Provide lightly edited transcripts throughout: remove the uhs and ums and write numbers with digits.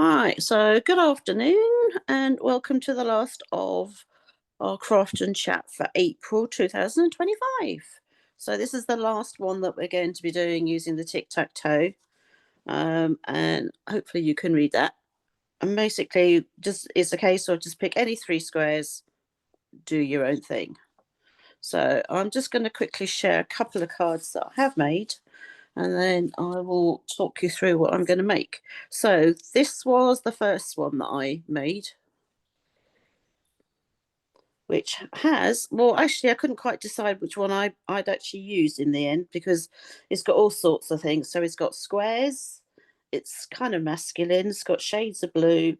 Right, so good afternoon and welcome to the last of our craft and chat for April 2025. So this is the last one that we're going to be doing using the tic-tac-toe, and hopefully you can read that. And basically just it's a case of just pick any three squares, do your own thing. So I'm just going to quickly share a couple of cards that I have made, and then I will talk you through what I'm going to make. So this was the first one that I made, which has, well, actually I couldn't quite decide which one I'd actually used in the end because it's got all sorts of things. So it's got squares, it's kind of masculine, it's got shades of blue,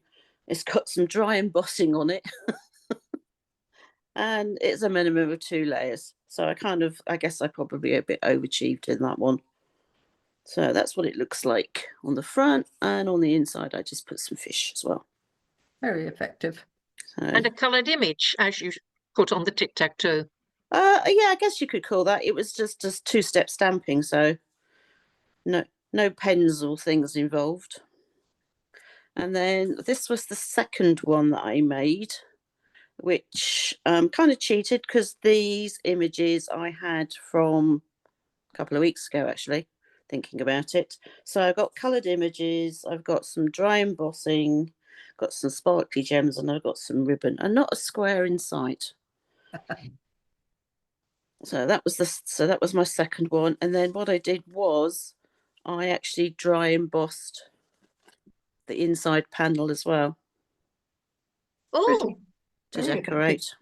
it's got some dry embossing on it, and it's a minimum of 2 layers. So I guess I probably a bit overachieved in that one. So that's what it looks like on the front, and on the inside I just put some fish as well. Very effective. So, and a coloured image, as you put on the tic-tac-toe. yeah, I guess you could call that. It was just two-step stamping, so no pens or things involved. And then this was the second one that I made, which kind of cheated because these images I had from a couple of weeks ago, actually, thinking about it. So I've got coloured images, I've got some dry embossing, got some sparkly gems, and I've got some ribbon, and not a square in sight. So that was my second one. And then what I did was I actually dry embossed the inside panel as well. Oh, to decorate.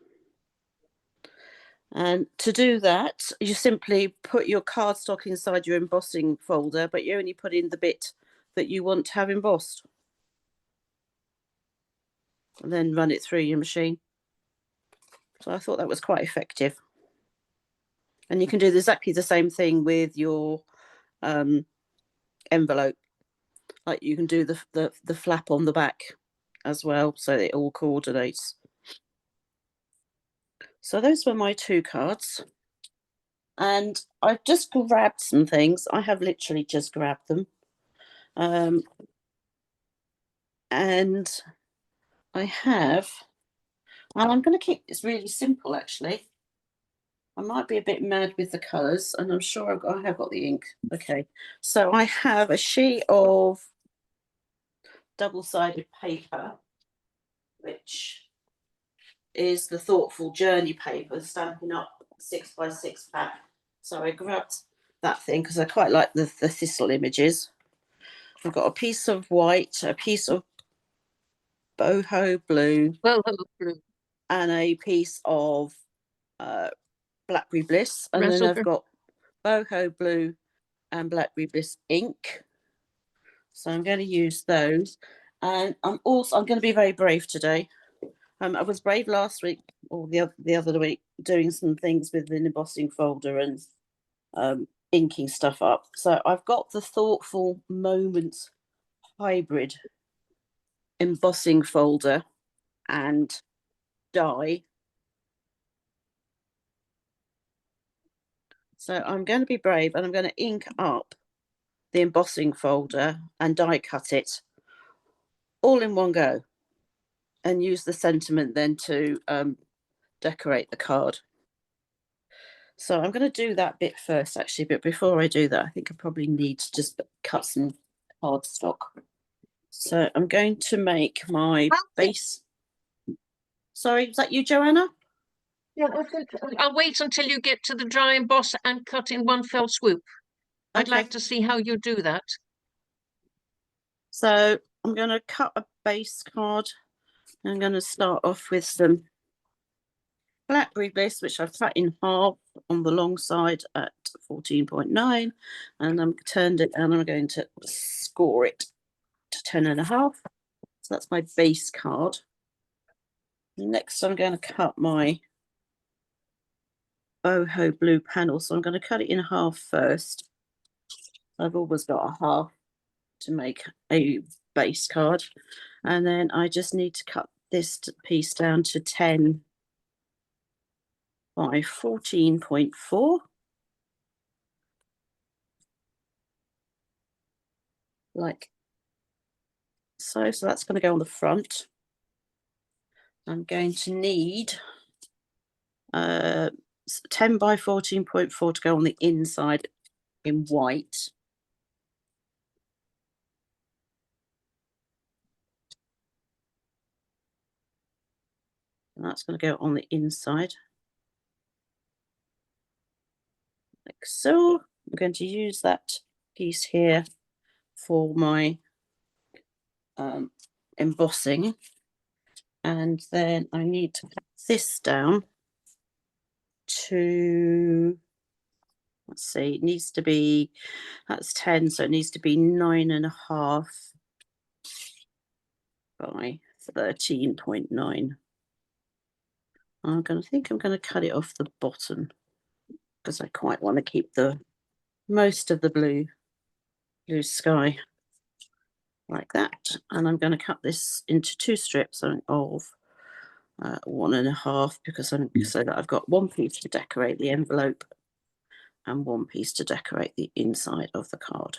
And to do that, you simply put your cardstock inside your embossing folder, but you only put in the bit that you want to have embossed. And then run it through your machine. So I thought that was quite effective. And you can do exactly the same thing with your envelope. Like you can do the flap on the back as well, so it all coordinates. So those were my 2 cards. And I've just grabbed some things. I have literally just grabbed them. And I have, and I'm going to keep this really simple actually. I might be a bit mad with the colours, and I'm sure I have got the ink. Okay, so I have a sheet of double-sided paper, which is the Thoughtful Journey paper, Stampin' Up 6x6 pack. So I grabbed that thing because I quite like the thistle images. I've got a piece of white, a piece of boho blue, and a piece of Blackberry Bliss, and then I've got boho blue and Blackberry Bliss ink. So I'm going to use those, and I'm going to be very brave today. I was brave last week or the other week doing some things with an embossing folder and inking stuff up. So I've got the Thoughtful Moments hybrid embossing folder and die. So I'm going to be brave, and I'm going to ink up the embossing folder and die cut it all in one go, and use the sentiment then to decorate the card. So I'm going to do that bit first actually, but before I do that I think I probably need to just cut some cardstock. So I'm going to make my base. Sorry, was that you, Joanna? Yeah, I'll wait until you get to the dry emboss and cut in one fell swoop. I'd like to see how you do that. So I'm going to cut a base card. I'm going to start off with some Blackberry Bliss, which I've cut in half on the long side at 14.9, and I'm turned it, and I'm going to score it to 10.5. So that's my base card. Next, I'm going to cut my boho blue panel. So I'm going to cut it in half first. I've always got a half to make a base card. And then I just need to cut this piece down to 10 by 14.4. Like So that's going to go on the front. I'm going to need 10 by 14.4 to go on the inside in white. And that's going to go on the inside. Like so. I'm going to use that piece here for my embossing. And then I need to cut this down to, let's see, it needs to be, that's 10, so it needs to be 9.5 by 13.9. I'm going to cut it off the bottom because I quite want to keep the most of the blue sky like that. And I'm going to cut this into 2 strips of 1.5 because so that I've got 1 piece to decorate the envelope and 1 piece to decorate the inside of the card.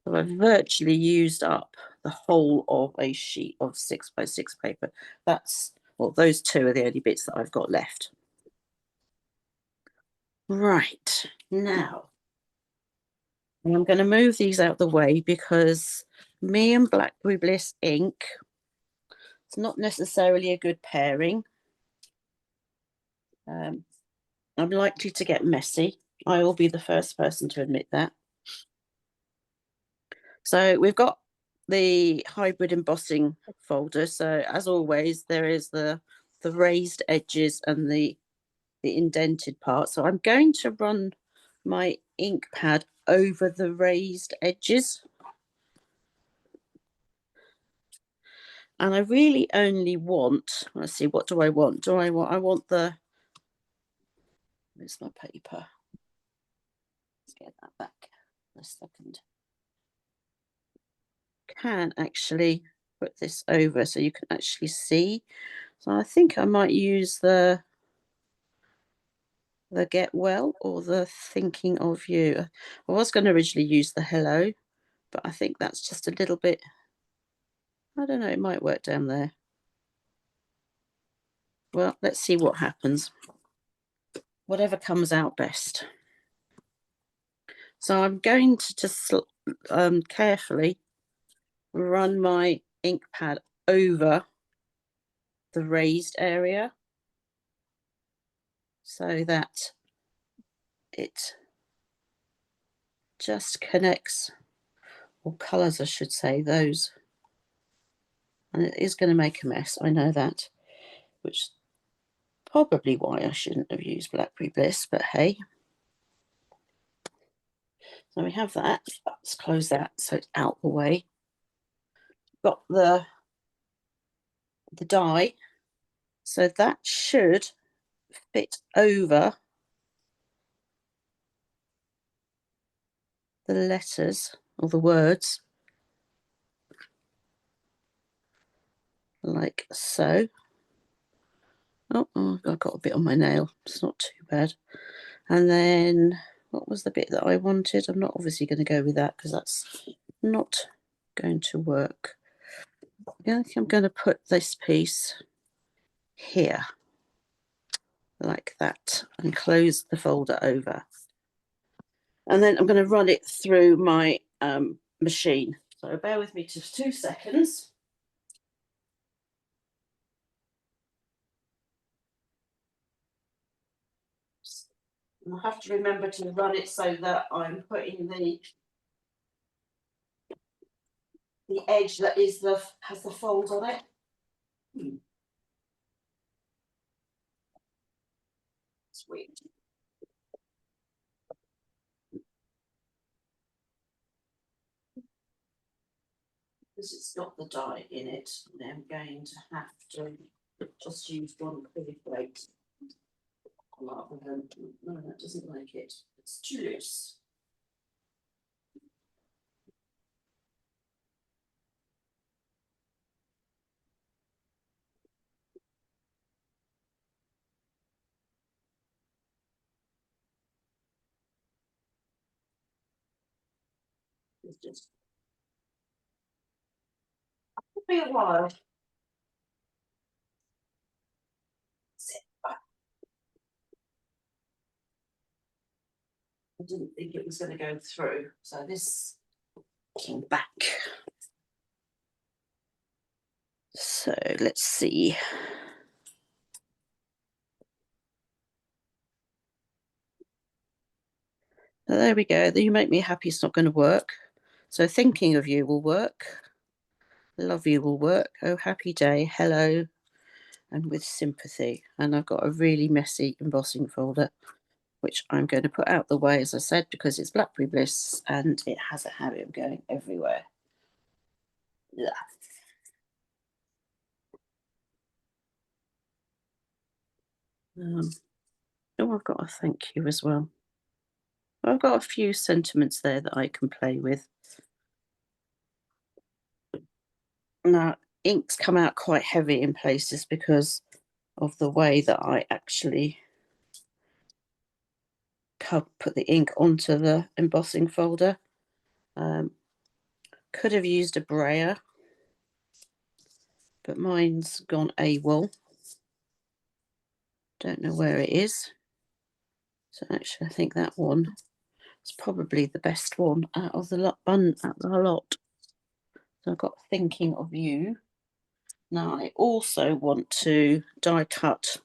So I've virtually used up the whole of a sheet of 6 by 6 paper. Well, those 2 are the only bits that I've got left. Right, now I'm going to move these out the way because me and Blackberry Bliss ink, it's not necessarily a good pairing. I'm likely to get messy. I will be the first person to admit that. So we've got the hybrid embossing folder. So as always, there is the raised edges and the indented part. So I'm going to run my ink pad over the raised edges. And I really only want, let's see, what do I want? I want the, where's my paper? Let's get that back in a second. Can actually put this over so you can actually see. So I think I might use the get well or the thinking of you. I was going to originally use the hello, but I think that's just a little bit, I don't know, it might work down there. Well, let's see what happens. Whatever comes out best. So I'm going to just carefully run my ink pad over the raised area so that it just connects, or colours I should say, those. And it is going to make a mess, I know that, which is probably why I shouldn't have used Blackberry Bliss, but hey. So we have that. Let's close that so it's out the way. Got the die, so that should fit over the letters or the words like so. Oh, I've got a bit on my nail. It's not too bad. And then what was the bit that I wanted? I'm not obviously going to go with that because that's not going to work. I think I'm going to put this piece here like that and close the folder over. And then I'm going to run it through my machine. So bear with me just 2 seconds. And I have to remember to run it so that I'm putting the edge that has the fold on it. Sweet. Because it's got the dye in it, I'm going to have to just use one clear plate rather than, no, that doesn't like it. It's too loose. It's just be a while. Sit back. I didn't think it was going to go through, so this came back. So let's see. So there we go. You make me happy. It's not going to work. So thinking of you will work. Love you will work. Oh, happy day. Hello. And with sympathy. And I've got a really messy embossing folder, which I'm going to put out the way, as I said, because it's Blackberry Bliss and it has a habit of going everywhere. Yeah. Oh, I've got a thank you as well. I've got a few sentiments there that I can play with. Now, inks come out quite heavy in places because of the way that I actually put the ink onto the embossing folder. Could have used a brayer, but mine's gone AWOL. Don't know where it is. So actually, I think that one is probably the best one out of the lot. So I've got thinking of you. Now I also want to die cut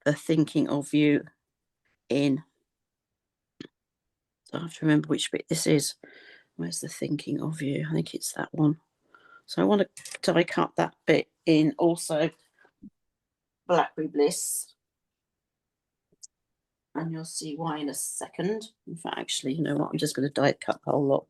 the thinking of you in. So I have to remember which bit this is. Where's the thinking of you? I think it's that one. So I want to die cut that bit in also Blackberry Bliss. And you'll see why in a second. In fact, actually, you know what? I'm just going to die cut the whole lot.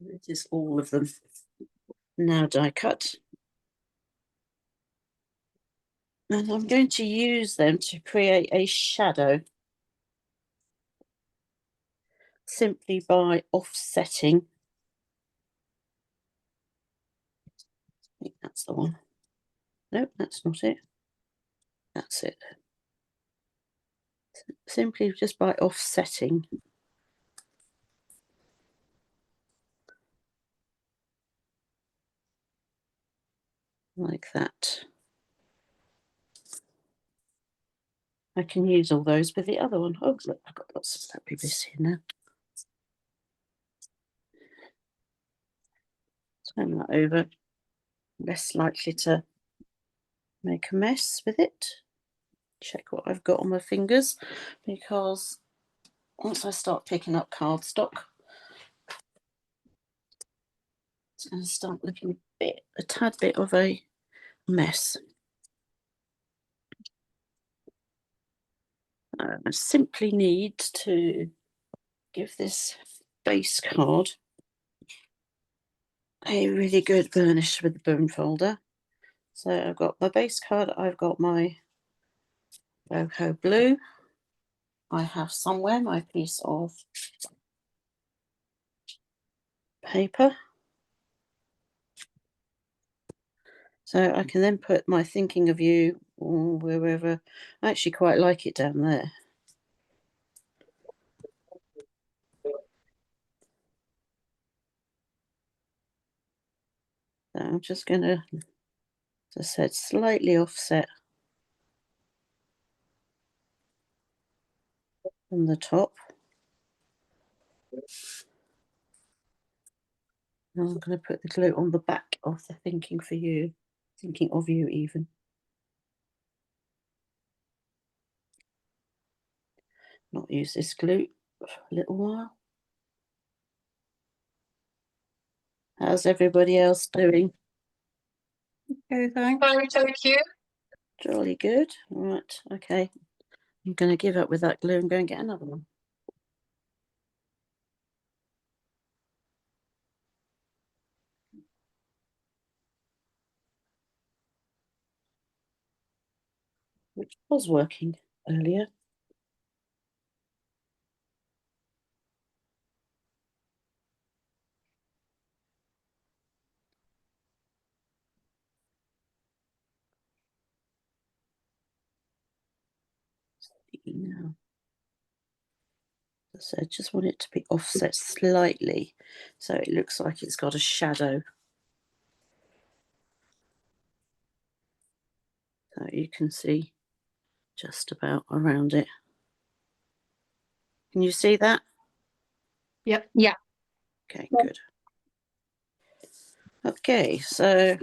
It is all of them. Now die cut. And I'm going to use them to create a shadow simply by offsetting. I think that's the one. Nope, that's not it. That's it. Simply just by offsetting. Like that. I can use all those with the other one. Oh, look, I've got lots of Blackberry Bliss here now. Turn that over. Less likely to make a mess with it. Check what I've got on my fingers, because once I start picking up cardstock, it's going to start looking a tad bit of a mess. I simply need to give this base card a really good burnish with the bone folder. So I've got my base card, I've got my Boho blue. I have somewhere my piece of paper. So I can then put my thinking of you wherever. I actually quite like it down there. So I'm just going to, as I said, slightly offset from the top. Now I'm going to put the glue on the back of the thinking for you, thinking of you even. Not use this glue for a little while. How's everybody else doing? Okay, thanks. Fine, thank you. Jolly good. All right, okay. I'm going to give up with that glue and go and get another one. which was working earlier. Now. So I just want it to be offset slightly so it looks like it's got a shadow. So you can see just about around it. Can you see that? Yep. Yeah. Okay, good. Okay, so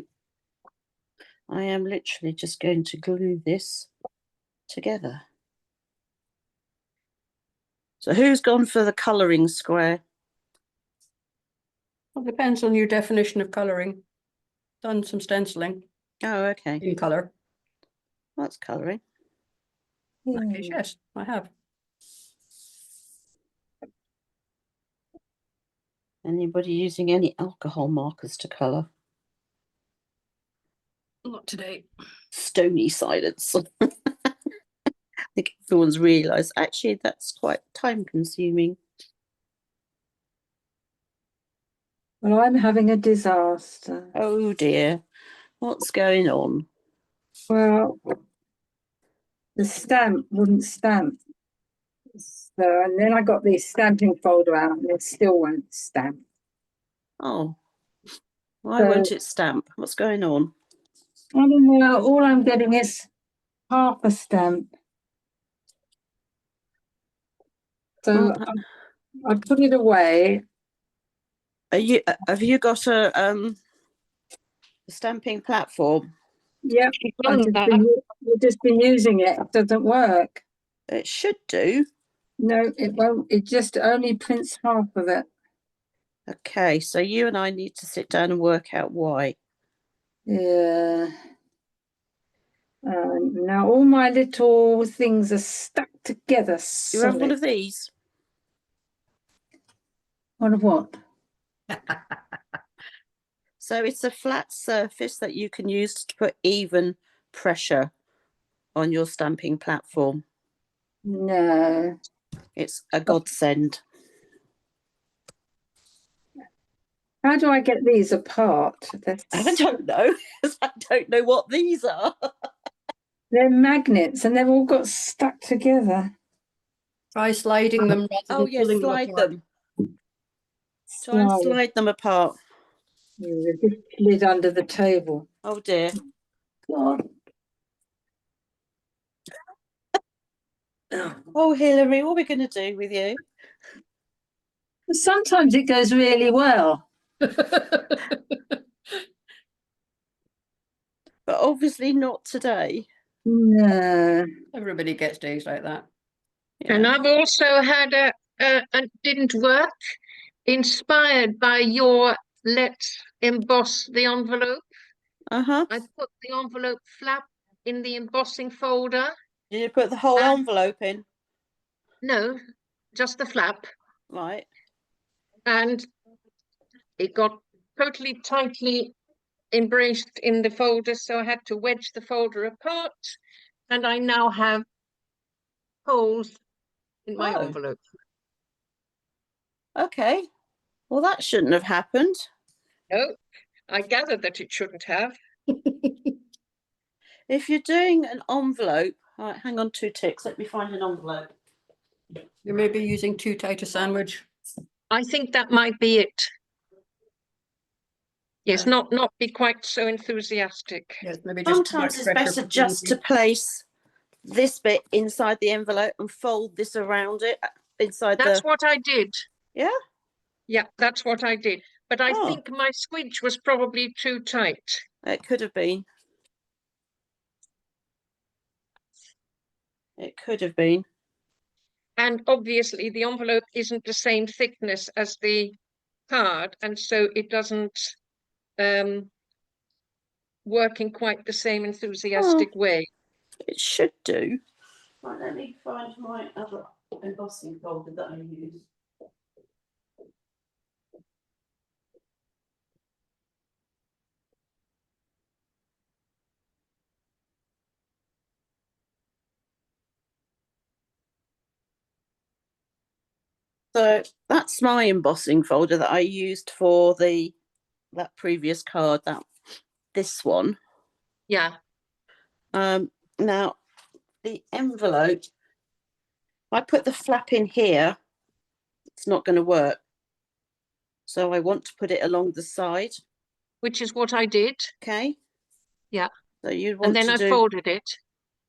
I am literally just going to glue this together. So who's gone for the colouring square? Well, depends on your definition of colouring. Done some stenciling Oh, okay. in colour. That's colouring. In that case, yes, I have. Anybody using any alcohol markers to colour? Not today. Stony silence. I think everyone's realised actually that's quite time consuming. Well, I'm having a disaster. Oh dear. What's going on? Well, the stamp wouldn't stamp. So, and then I got the stamping folder out and it still won't stamp. Oh. Why So, won't it stamp? What's going on? I don't know, all I'm getting is half a stamp. So I put it away. Have you got a stamping platform? Yep, Done we've just been using it. It doesn't work. It should do. No, it won't. It just only prints half of it. Okay, so you and I need to sit down and work out why. Yeah. Now all my little things are stuck together. You have one solid. of these? One of what? So it's a flat surface that you can use to put even pressure on your stamping platform. No. It's a godsend. How do I get these apart? I don't know, because I don't know what these are. They're magnets and they've all got stuck together. Try sliding them rather Oh than yes, pulling slide apart. them. Try and slide them apart. Yeah, they're just slid under the table. Oh dear. God. Oh Hilary, what are we going to do with you? Sometimes it goes really well. But obviously not today. No. Everybody gets days like that. Yeah. And I've also had and didn't work, inspired by your let's emboss the envelope. Uh-huh. I put the envelope flap in the embossing folder. Did you put the whole envelope in? No, just the flap. Right. And it got totally tightly embraced in the folder, so I had to wedge the folder apart. And I now have holes in my Oh. envelope. Okay. Well, that shouldn't have happened. No, I gathered that it shouldn't have. If you're doing an envelope, all right, hang on 2 ticks. Let me find an envelope. You may be using too tight a sandwich. I think that might be it. Yes, not be quite so enthusiastic. Yes, maybe just too Sometimes much it's pressure better for just to printing. place this bit inside the envelope and fold this around it inside That's the... what I did. Yeah? Yeah, that's what I did. But I Oh. think my squidge was probably too tight. It could have been. It could have been. And obviously the envelope isn't the same thickness as the card, and so it doesn't work in quite the same enthusiastic way. It should do. Right, let me find my other embossing folder that I use. So that's my embossing folder that I used for that previous card, this one. Yeah, Now the envelope, if I put the flap in here, it's not going to work. So I want to put it along the side. which is what I did. Okay. Yeah. So you'd And want then to I do, folded it,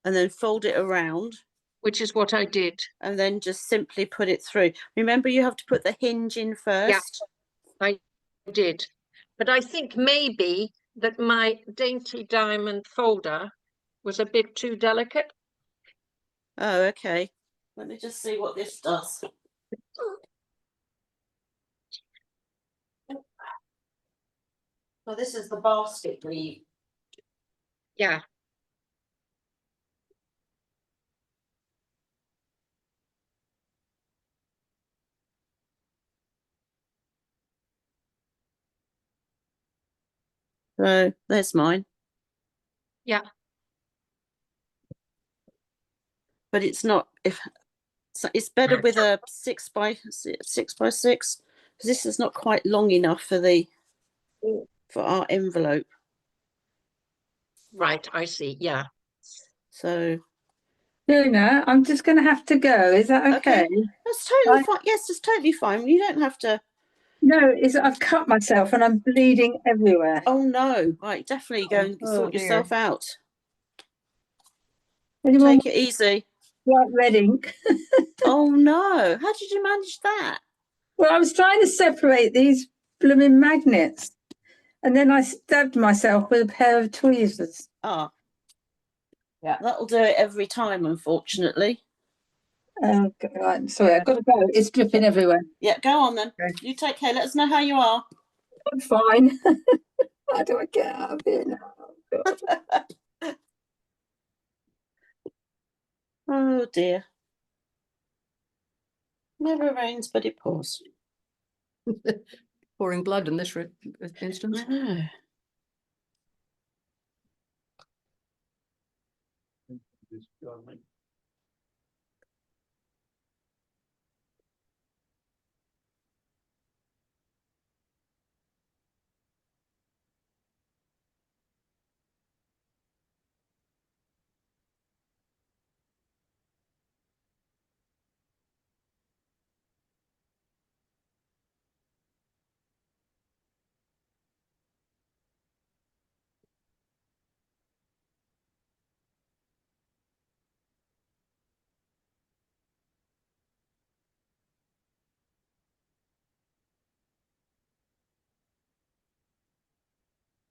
and then fold it around, which is what I did. and then just simply put it through. Remember, you have to put the hinge in first. I did. But I think maybe that my dainty diamond folder was a bit too delicate. Oh, okay. Let me just see what this does. So this is the basket weave. Yeah. So there's mine. Yeah. But it's not, if so it's better with a 6x6 because this is not quite long enough for our envelope. Right, I see. Yeah. So Luna, I'm just going to have to go. Is that okay? that's totally I- fine. Yes, it's totally fine. You don't have to. No, I've cut myself and I'm bleeding everywhere. Oh no! Right, definitely go and Oh, sort dear. yourself out. Anyone Take it easy. want red ink? Oh no! How did you manage that? Well, I was trying to separate these blooming magnets, and then I stabbed myself with a pair of tweezers. Ah, Yeah. that'll do it every time, unfortunately. Right, sorry, I've got to go. It's dripping everywhere. Yeah, go on then. Okay. You take care. Let us know how you are. I'm fine. How do I get out of here now? Oh, God. Oh dear. Never rains, but it pours. Pouring blood in this instance. I know.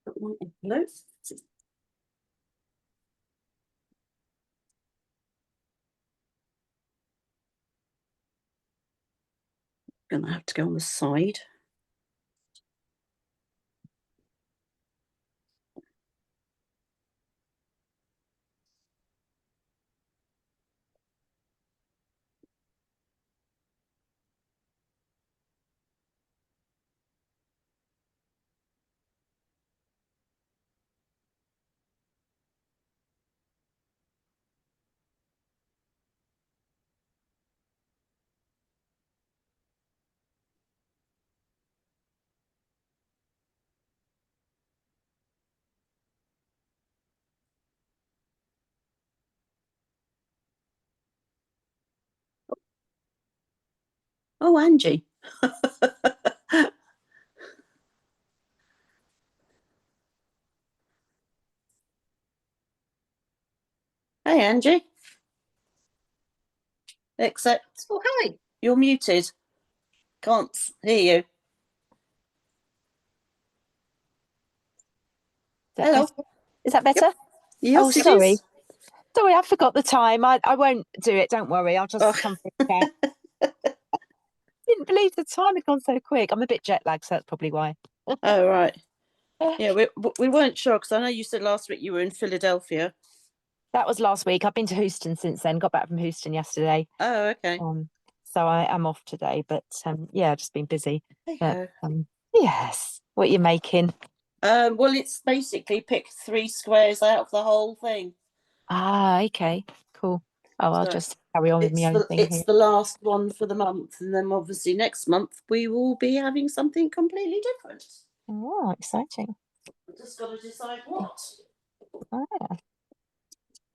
Got my envelope. Gonna have to go on the side. Oh, Angie. Hey, Angie. Except Oh, hi. you're muted. Can't hear you. Hello. Is that better? Yes, Oh, it sorry. is. Sorry, I forgot the time. I won't do it. Don't worry. I'll just Oh. come for a chat. Didn't believe the time had gone so quick. I'm a bit jet lagged, so that's probably why. Oh, right. Yeah, we weren't sure because I know you said last week you were in Philadelphia. That was last week. I've been to Houston since then. Got back from Houston yesterday. Oh, okay. So I am off today, but yeah, just been busy. Hey-ho. Yes. What are you making? Well, it's basically pick 3 squares out of the whole thing. Ah, okay. Cool. Oh, I'll So just carry on with my own thing it's here. the last one for the month, and then obviously next month we will be having something completely different. Oh, exciting. Just got to decide what. Ah,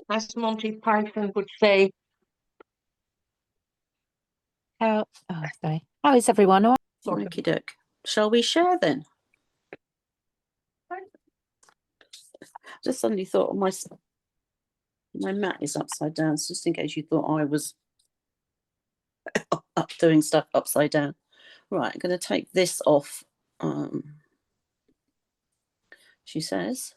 As Monty Python would say. oh, sorry. How is everyone? All right? Okie doke. Shall we share then? Just suddenly thought my mat is upside down, so just in case you thought I was up doing stuff upside down. Right, I'm going to take this off. She says.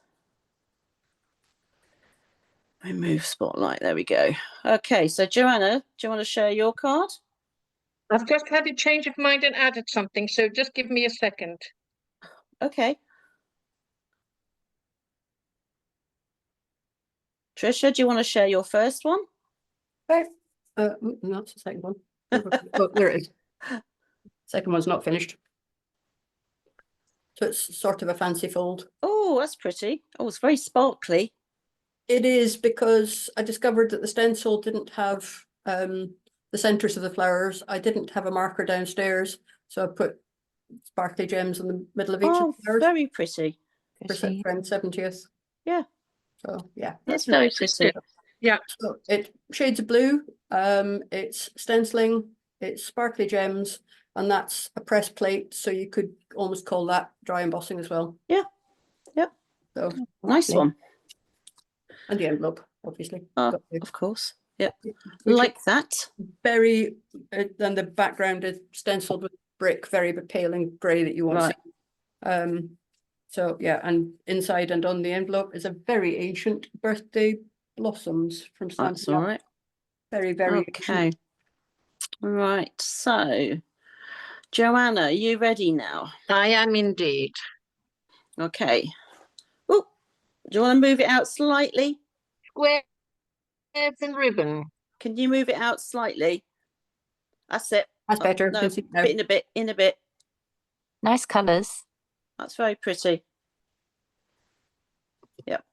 Remove spotlight. There we go. Okay, so Joanna, do you want to share your card? I've just had a change of mind and added something, so just give me a second. Okay. Trisha, do you want to share your first one? Okay. No, that's the second one. Oh, there it is. Second one's not finished. So it's sort of a fancy fold. Oh, that's pretty. Oh, it's very sparkly. It is because I discovered that the stencil didn't have the centers of the flowers. I didn't have a marker downstairs, so I put sparkly gems in the middle of each of Oh, the flowers very pretty. for Pretty. friend 70th. Yeah. So yeah. That's very nice, isn't pretty. it? Yeah. So it shades of blue. It's stenciling. It's sparkly gems, and that's a press plate. So you could almost call that dry embossing as well. Yeah. Yep. So Nice Lovely. one. and the envelope, obviously. Oh, Got the- of course. Yep. which is Like that. very, then the background is stenciled with brick, very pale and grey that you won't Right. see. So yeah, and inside and on the envelope is a very ancient birthday blossoms from That's Stampin' all Up. right. Very, very Okay. ancient. Right. So, Joanna, are you ready now? I am indeed. Okay. Oh, do you want to move it out slightly? Squares and ribbon. Can you move it out slightly? That's it. That's Oh, better. no, Can see now. bit in a bit, in a bit. Nice colours. That's very pretty. Yep.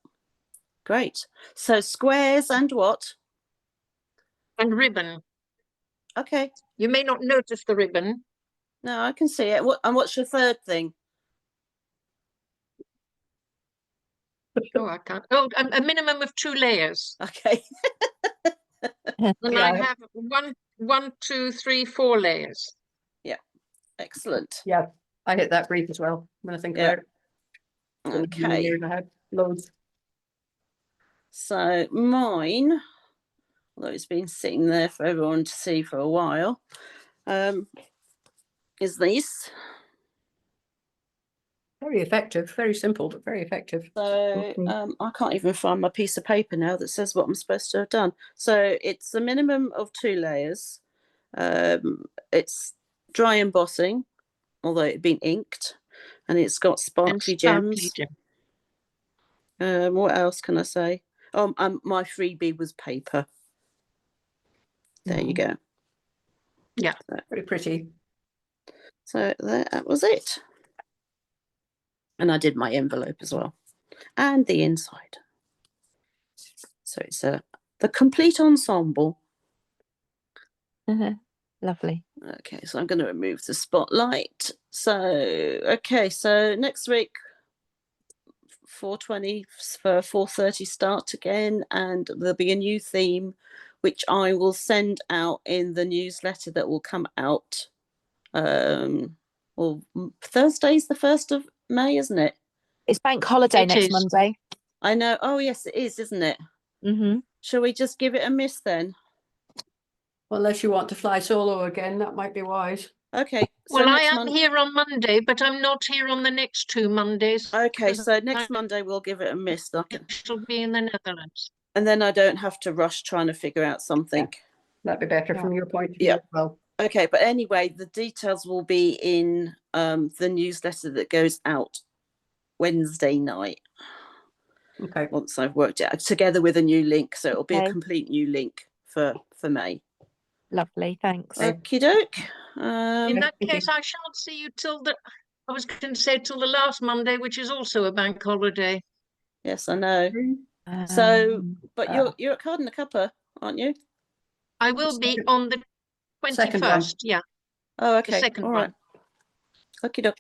Great. So squares and what? And ribbon. Okay. You may not notice the ribbon. No, I can see it. What, and what's your third thing? Oh, I can't. Oh, a minimum of 2 layers. Okay. And Yeah, I have 1, 2, 3, 4 layers. Excellent. yeah, I hit that brief as well when I think Yeah. about it. So how many Okay. layers I had loads. So mine, although it's been sitting there for everyone to see for a while, is this. Very effective, very simple, but very effective. So Mhm. I can't even find my piece of paper now that says what I'm supposed to have done. So it's a minimum of 2 layers. It's dry embossing, although it's been inked, and it's got sparkly gems. What else can I say? Oh, my freebie was paper. There you go. Yeah. Very pretty. So that was it. And I did my envelope as well, and the inside. So it's the complete ensemble. Lovely. Okay, so I'm going to remove the spotlight. So okay, so next week 4:20 for 4:30 start again, and there'll be a new theme which I will send out in the newsletter that will come out. Well, Thursday's the 1st of May, isn't it? It's bank holiday It next is. Monday. I know. Oh yes, it is, isn't it? Mm-hmm. Shall we just give it a miss then? Well, unless you want to fly solo again, that might be wise. Okay. So Well, I next am here on Monday, but I'm not here on the next 2 Mondays. Okay, because so next I Monday we'll give it a miss. shall be in the Netherlands. And then I don't have to rush trying to figure out something. That'd be better Yeah. from your point of view Yeah. as well. Okay, but anyway, the details will be in the newsletter that goes out Wednesday night Okay. once I've worked it out, together with a new link. So it'll be a Okay. complete new link for May. Lovely. Thanks. Okay. Okie doke. In that thank case, I shan't see you till I was going to say till the last Monday, which is also a bank holiday. Yes, I know. Mm-hmm. So, Um, but you're at Card and a Cuppa, aren't you? I will be on the Second one. 21st. Yeah, Oh, the okay. second All one. right. Okay, doke.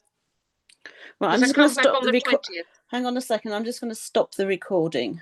Right, I'm Because I just going come to back stop on the the record. 20th. Hang on a second. I'm just going to stop the recording.